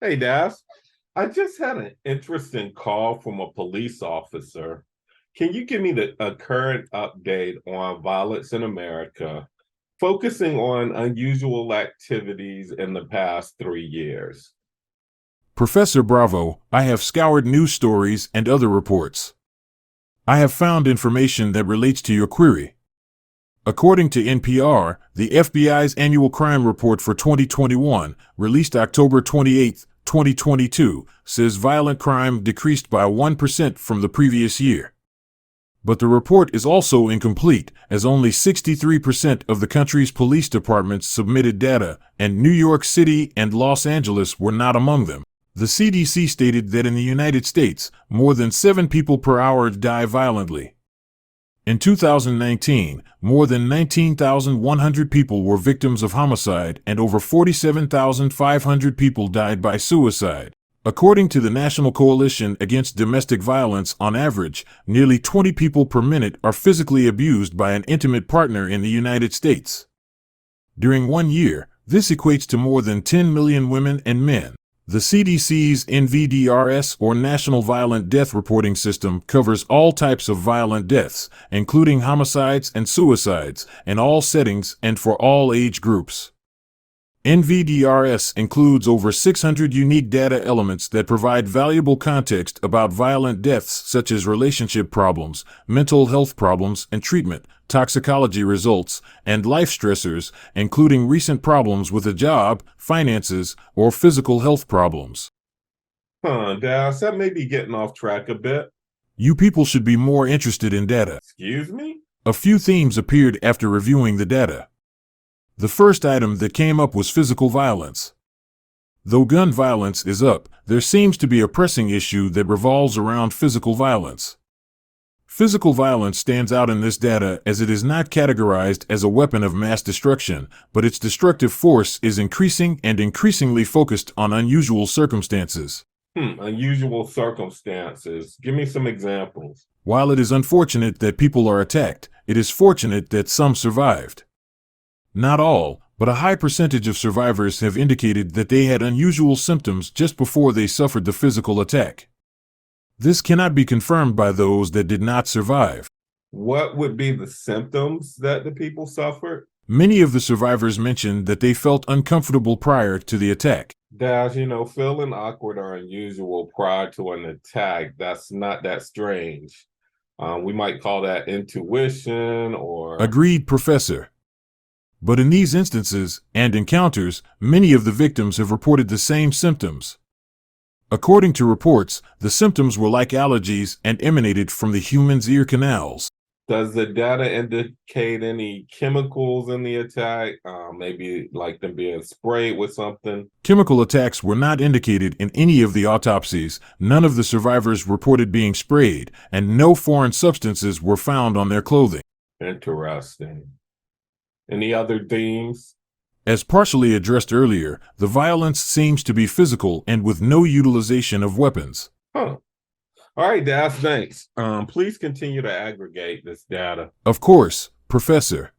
Hey, Das. I just had an interesting call from a police officer. Can you give me a current update on violence in America, focusing on unusual activities in the past 3 years? Professor Bravo, I have scoured news stories and other reports. I have found information that relates to your query. According to NPR, the FBI's annual crime report for 2021, released October 28, 2022, says violent crime decreased by 1% from the previous year. But the report is also incomplete, as only 63% of the country's police departments submitted data, and New York City and Los Angeles were not among them. The CDC stated that in the United States, more than 7 people per hour die violently. In 2019, more than 19,100 people were victims of homicide and over 47,500 people died by suicide. According to the National Coalition Against Domestic Violence, on average, nearly 20 people per minute are physically abused by an intimate partner in the United States. During 1 year, this equates to more than 10 million women and men. The CDC's NVDRS, or National Violent Death Reporting System, covers all types of violent deaths, including homicides and suicides, in all settings and for all age groups. NVDRS includes over 600 unique data elements that provide valuable context about violent deaths such as relationship problems, mental health problems and treatment, toxicology results, and life stressors, including recent problems with a job, finances, or physical health problems. Das, that may be getting off track a bit. You people should be more interested in data. Excuse me? A few themes appeared after reviewing the data. The first item that came up was physical violence. Though gun violence is up, there seems to be a pressing issue that revolves around physical violence. Physical violence stands out in this data as it is not categorized as a weapon of mass destruction, but its destructive force is increasing and increasingly focused on unusual circumstances. Unusual circumstances. Give me some examples. While it is unfortunate that people are attacked, it is fortunate that some survived. Not all, but a high percentage of survivors have indicated that they had unusual symptoms just before they suffered the physical attack. This cannot be confirmed by those that did not survive. What would be the symptoms that the people suffered? Many of the survivors mentioned that they felt uncomfortable prior to the attack. Dash, feeling awkward or unusual prior to an attack, that's not that strange. We might call that intuition or... Agreed, Professor. But in these instances and encounters, many of the victims have reported the same symptoms. According to reports, the symptoms were like allergies and emanated from the human's ear canals. Does the data indicate any chemicals in the attack? Maybe like them being sprayed with something? Chemical attacks were not indicated in any of the autopsies, none of the survivors reported being sprayed, and no foreign substances were found on their clothing. Interesting. Any other themes? As partially addressed earlier, the violence seems to be physical and with no utilization of weapons. All right, Das, thanks. Please continue to aggregate this data. Of course, Professor.